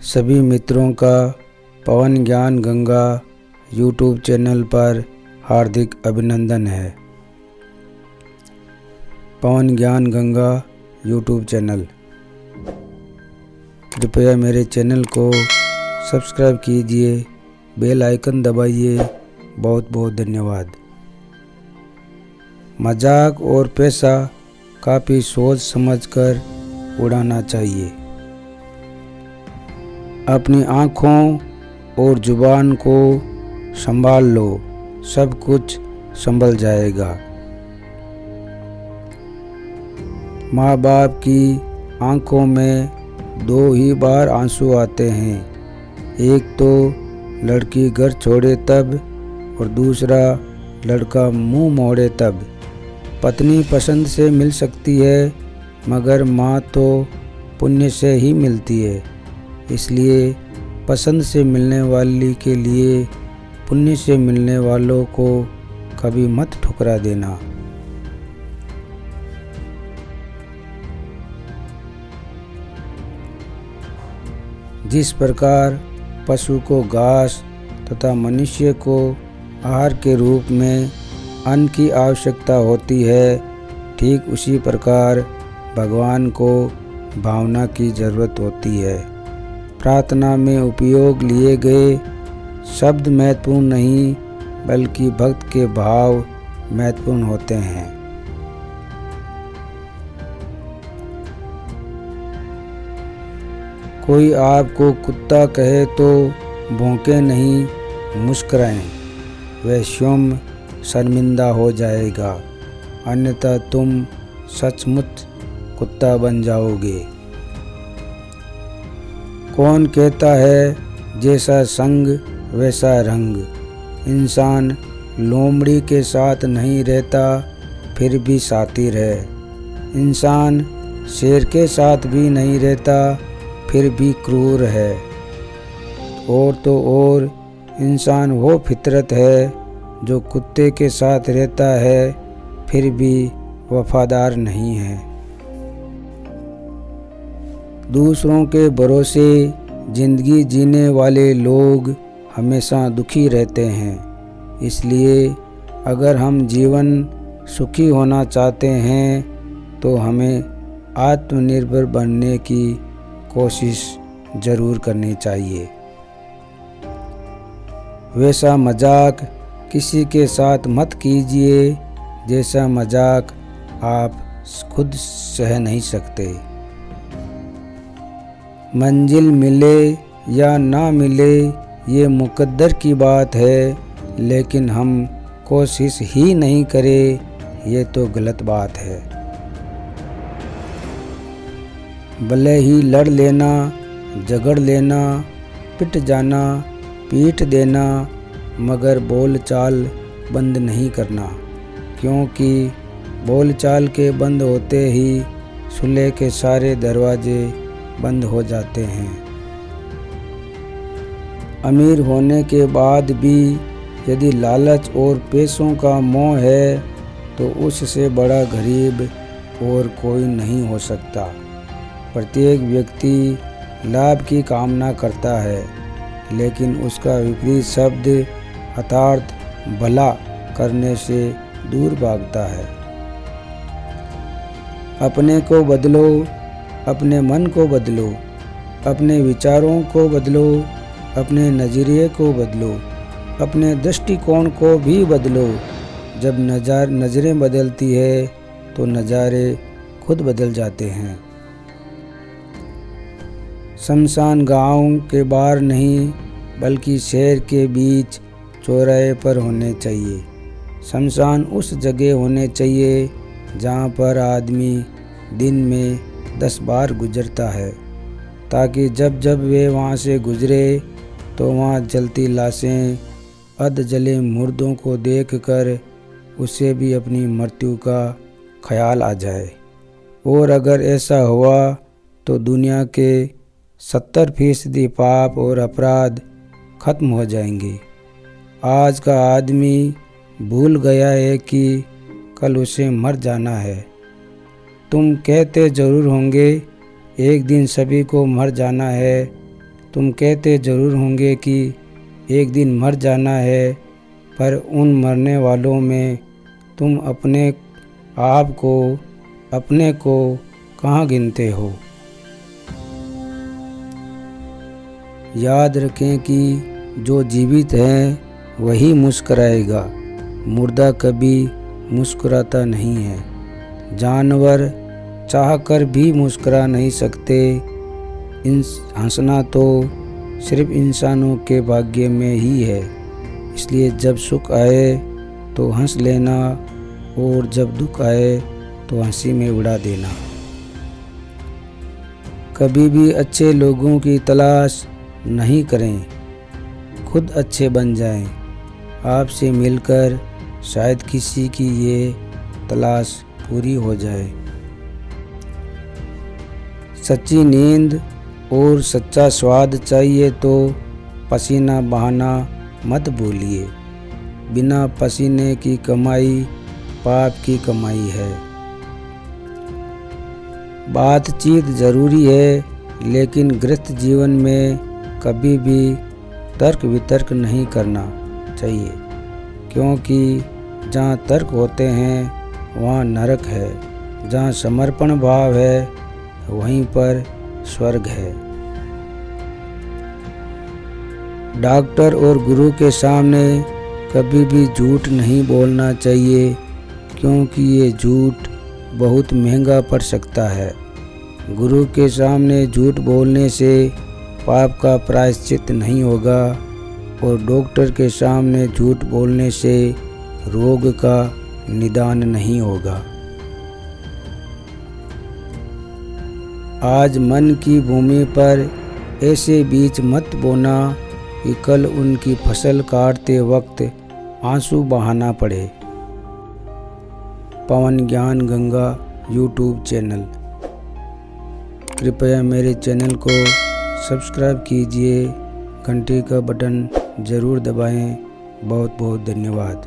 सभी मित्रों का पवन ज्ञान गंगा यूट्यूब चैनल पर हार्दिक अभिनंदन है। पवन ज्ञान गंगा यूट्यूब चैनल, कृपया मेरे चैनल को सब्सक्राइब कीजिए, बेल आइकन दबाइए। बहुत बहुत धन्यवाद। मजाक और पैसा काफ़ी सोच समझकर उड़ाना चाहिए। अपनी आँखों और जुबान को संभाल लो, सब कुछ संभल जाएगा। माँ बाप की आँखों में दो ही बार आंसू आते हैं, एक तो लड़की घर छोड़े तब और दूसरा लड़का मुंह मोड़े तब। पत्नी पसंद से मिल सकती है, मगर माँ तो पुण्य से ही मिलती है। इसलिए पसंद से मिलने वाली के लिए पुण्य से मिलने वालों को कभी मत ठुकरा देना। जिस प्रकार पशु को घास तथा मनुष्य को आहार के रूप में अन्न की आवश्यकता होती है, ठीक उसी प्रकार भगवान को भावना की जरूरत होती है। प्रार्थना में उपयोग लिए गए शब्द महत्वपूर्ण नहीं, बल्कि भक्त के भाव महत्वपूर्ण होते हैं। कोई आपको कुत्ता कहे तो भौंके नहीं, मुस्कुराएं। वह स्वयं शर्मिंदा हो जाएगा, अन्यथा तुम सचमुच कुत्ता बन जाओगे। कौन कहता है जैसा संग वैसा रंग। इंसान लोमड़ी के साथ नहीं रहता, फिर भी सातिर है। इंसान शेर के साथ भी नहीं रहता, फिर भी क्रूर है। और तो और इंसान वो फितरत है जो कुत्ते के साथ रहता है, फिर भी वफादार नहीं है। दूसरों के भरोसे जिंदगी जीने वाले लोग हमेशा दुखी रहते हैं। इसलिए अगर हम जीवन सुखी होना चाहते हैं तो हमें आत्मनिर्भर बनने की कोशिश जरूर करनी चाहिए। वैसा मजाक किसी के साथ मत कीजिए जैसा मजाक आप खुद सह नहीं सकते। मंजिल मिले या ना मिले ये मुकद्दर की बात है, लेकिन हम कोशिश ही नहीं करें ये तो गलत बात है। भले ही लड़ लेना, झगड़ लेना, पिट जाना, पीट देना, मगर बोलचाल बंद नहीं करना, क्योंकि बोलचाल के बंद होते ही सुलह के सारे दरवाजे बंद हो जाते हैं। अमीर होने के बाद भी यदि लालच और पैसों का मोह है तो उससे बड़ा गरीब और कोई नहीं हो सकता। प्रत्येक व्यक्ति लाभ की कामना करता है, लेकिन उसका विपरीत शब्द अर्थात भला करने से दूर भागता है। अपने को बदलो, अपने मन को बदलो, अपने विचारों को बदलो, अपने नज़रिए को बदलो, अपने दृष्टिकोण को भी बदलो। जब नज़रें बदलती है तो नज़ारे खुद बदल जाते हैं। शमशान गांव के बाहर नहीं, बल्कि शहर के बीच चौराहे पर होने चाहिए। शमशान उस जगह होने चाहिए जहाँ पर आदमी दिन में 10 बार गुजरता है, ताकि जब जब वे वहाँ से गुजरे तो वहाँ जलती लाशें, अध जले मुर्दों को देखकर उसे भी अपनी मृत्यु का ख्याल आ जाए। और अगर ऐसा हुआ तो दुनिया के 70% पाप और अपराध खत्म हो जाएंगे। आज का आदमी भूल गया है कि कल उसे मर जाना है। तुम कहते जरूर होंगे एक दिन सभी को मर जाना है, तुम कहते ज़रूर होंगे कि एक दिन मर जाना है, पर उन मरने वालों में तुम अपने आप को, अपने को कहाँ गिनते हो। याद रखें कि जो जीवित है वही मुस्कराएगा, मुर्दा कभी मुस्कुराता नहीं है। जानवर चाहकर भी मुस्कुरा नहीं सकते। हंसना तो सिर्फ इंसानों के भाग्य में ही है। इसलिए जब सुख आए तो हंस लेना और जब दुख आए तो हंसी में उड़ा देना। कभी भी अच्छे लोगों की तलाश नहीं करें, खुद अच्छे बन जाएं। आपसे मिलकर शायद किसी की ये तलाश पूरी हो जाए। सच्ची नींद और सच्चा स्वाद चाहिए तो पसीना बहाना मत भूलिए। बिना पसीने की कमाई पाप की कमाई है। बातचीत ज़रूरी है, लेकिन गृहस्थ जीवन में कभी भी तर्क वितर्क नहीं करना चाहिए, क्योंकि जहाँ तर्क होते हैं वहाँ नरक है। जहाँ समर्पण भाव है वहीं पर स्वर्ग है। डॉक्टर और गुरु के सामने कभी भी झूठ नहीं बोलना चाहिए, क्योंकि ये झूठ बहुत महंगा पड़ सकता है। गुरु के सामने झूठ बोलने से पाप का प्रायश्चित नहीं होगा, और डॉक्टर के सामने झूठ बोलने से रोग का निदान नहीं होगा। आज मन की भूमि पर ऐसे बीज मत बोना कि कल उनकी फसल काटते वक्त आंसू बहाना पड़े। पवन ज्ञान गंगा यूट्यूब चैनल, कृपया मेरे चैनल को सब्सक्राइब कीजिए, घंटी का बटन ज़रूर दबाएं। बहुत बहुत धन्यवाद।